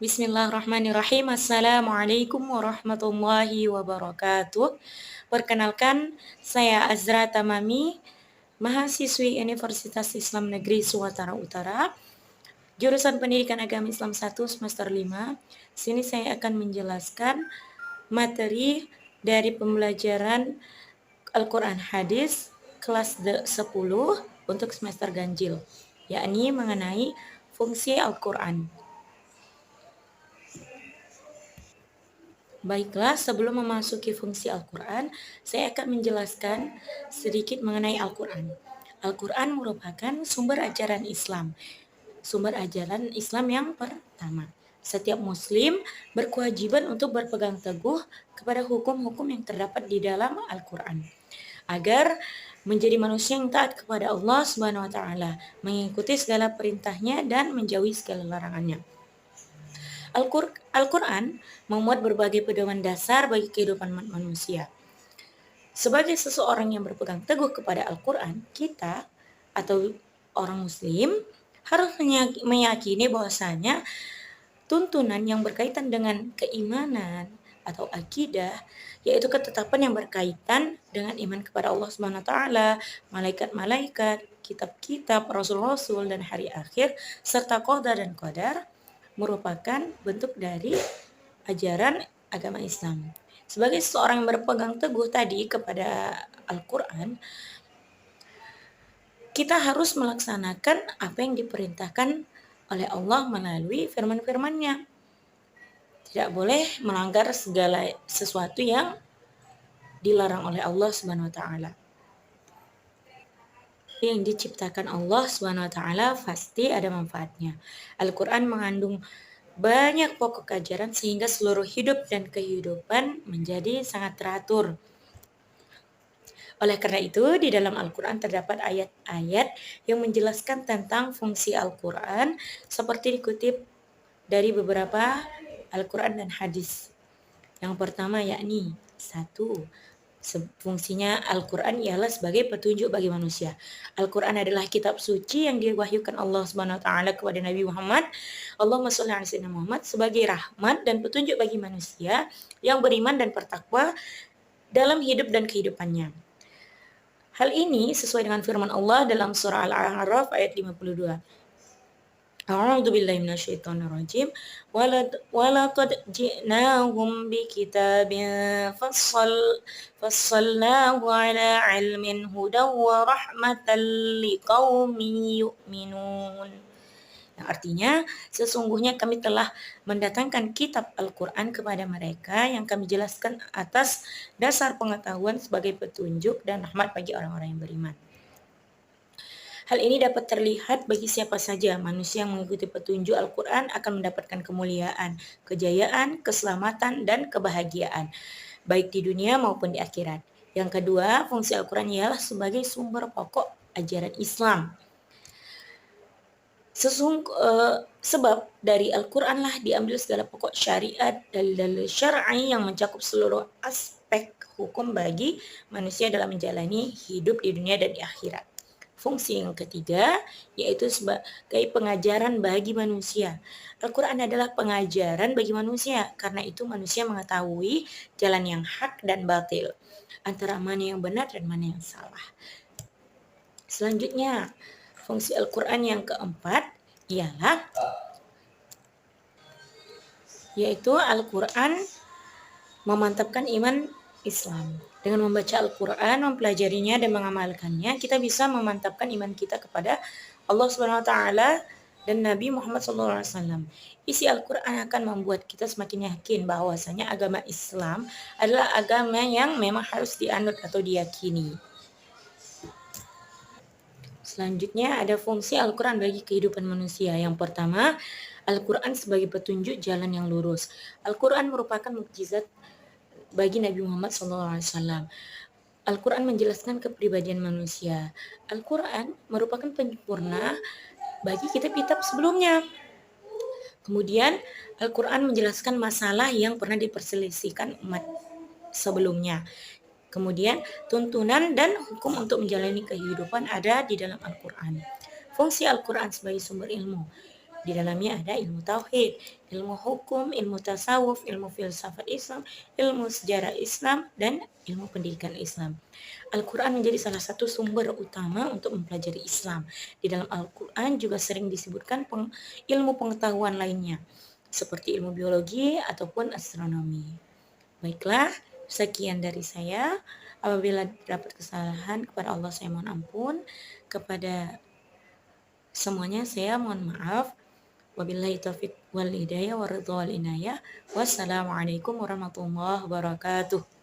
Bismillahirrahmanirrahim. Assalamualaikum warahmatullahi wabarakatuh. Perkenalkan, saya Azra Tamami, mahasiswi Universitas Islam Negeri Sumatera Utara, jurusan Pendidikan Agama Islam 1 semester 5. Sini saya akan menjelaskan materi dari pembelajaran Al-Quran Hadis kelas 10 untuk semester ganjil, yakni mengenai fungsi Al-Quran. Baiklah, sebelum memasuki fungsi Al-Quran, saya akan menjelaskan sedikit mengenai Al-Quran. Al-Quran merupakan sumber ajaran Islam. Sumber ajaran Islam yang pertama. Setiap muslim berkewajiban untuk berpegang teguh kepada hukum-hukum yang terdapat di dalam Al-Quran, agar menjadi manusia yang taat kepada Allah Subhanahu wa taala, mengikuti segala perintahnya dan menjauhi segala larangannya. Al-Quran memuat berbagai pedoman dasar bagi kehidupan manusia. Sebagai seseorang yang berpegang teguh kepada Al-Quran, kita atau orang muslim harus meyakini bahwasanya tuntunan yang berkaitan dengan keimanan atau akidah, yaitu ketetapan yang berkaitan dengan iman kepada Allah Subhanahu wa taala, malaikat-malaikat, kitab-kitab, rasul-rasul dan hari akhir serta qada dan qadar, merupakan bentuk dari ajaran agama Islam. Sebagai seseorang yang berpegang teguh tadi kepada Al-Quran, kita harus melaksanakan apa yang diperintahkan oleh Allah melalui firman-firman-Nya. Tidak boleh melanggar segala sesuatu yang dilarang oleh Allah Subhanahu wa taala. Yang diciptakan Allah Subhanahu wa taala pasti ada manfaatnya. Al-Quran mengandung banyak pokok ajaran sehingga seluruh hidup dan kehidupan menjadi sangat teratur. Oleh karena itu, di dalam Al-Quran terdapat ayat-ayat yang menjelaskan tentang fungsi Al-Quran seperti dikutip dari beberapa Al-Quran dan hadis. Yang pertama yakni 1. Fungsinya Al-Quran ialah sebagai petunjuk bagi manusia. Al-Quran adalah kitab suci yang diwahyukan Allah Subhanahu wa taala kepada Nabi Muhammad. Allahumma shalli ala sayyidina Muhammad sebagai rahmat dan petunjuk bagi manusia yang beriman dan bertakwa dalam hidup dan kehidupannya. Hal ini sesuai dengan firman Allah dalam surah Al-A'raf ayat 52. A'udzu billahi minasyaitonir rajim. Walaqad ji'nahum bikitabin fassalnahu ala 'ilmin hudaw wa rahmatan liqaumin yu'minun. Yang artinya, sesungguhnya kami telah mendatangkan kitab Al-Quran kepada mereka yang kami jelaskan atas dasar pengetahuan sebagai petunjuk dan rahmat bagi orang-orang yang beriman. Hal ini dapat terlihat bagi siapa saja. Manusia yang mengikuti petunjuk Al-Quran akan mendapatkan kemuliaan, kejayaan, keselamatan, dan kebahagiaan, baik di dunia maupun di akhirat. Yang kedua, fungsi Al-Quran ialah sebagai sumber pokok ajaran Islam. Sebab dari Al-Quran lah diambil segala pokok syariat dan syar'i yang mencakup seluruh aspek hukum bagi manusia dalam menjalani hidup di dunia dan di akhirat. Fungsi yang ketiga yaitu sebagai pengajaran bagi manusia. Al-Quran adalah pengajaran bagi manusia, karena itu manusia mengetahui jalan yang hak dan batil, antara mana yang benar dan mana yang salah. Selanjutnya, fungsi Al-Quran yang keempat ialah yaitu Al-Quran memantapkan iman Islam. Dengan membaca Al-Quran, mempelajarinya dan mengamalkannya, kita bisa memantapkan iman kita kepada Allah Subhanahu wa taala dan Nabi Muhammad SAW. Isi Al-Quran akan membuat kita semakin yakin bahwasanya agama Islam adalah agama yang memang harus dianut atau diyakini. Selanjutnya ada fungsi Al-Quran bagi kehidupan manusia. Yang pertama, Al-Quran sebagai petunjuk jalan yang lurus. Al-Quran merupakan mukjizat bagi Nabi Muhammad SAW. Al-Quran menjelaskan kepribadian manusia. Al-Quran merupakan penyempurna bagi kitab-kitab sebelumnya. Kemudian Al-Quran menjelaskan masalah yang pernah diperselisihkan umat sebelumnya. Kemudian tuntunan dan hukum untuk menjalani kehidupan ada di dalam Al-Quran. Fungsi Al-Quran sebagai sumber ilmu. Di dalamnya ada ilmu tauhid, ilmu hukum, ilmu tasawuf, ilmu filsafat Islam, ilmu sejarah Islam, dan ilmu pendidikan Islam. Al-Quran menjadi salah satu sumber utama untuk mempelajari Islam. Di dalam Al-Quran juga sering disebutkan ilmu pengetahuan lainnya, seperti ilmu biologi ataupun astronomi. Baiklah, sekian dari saya. Apabila dapat kesalahan, kepada Allah saya mohon ampun. Kepada semuanya saya mohon maaf. Wabillahi taufiq wal hidayah wa ridha wal inayah. Wassalamualaikum warahmatullahi wabarakatuh.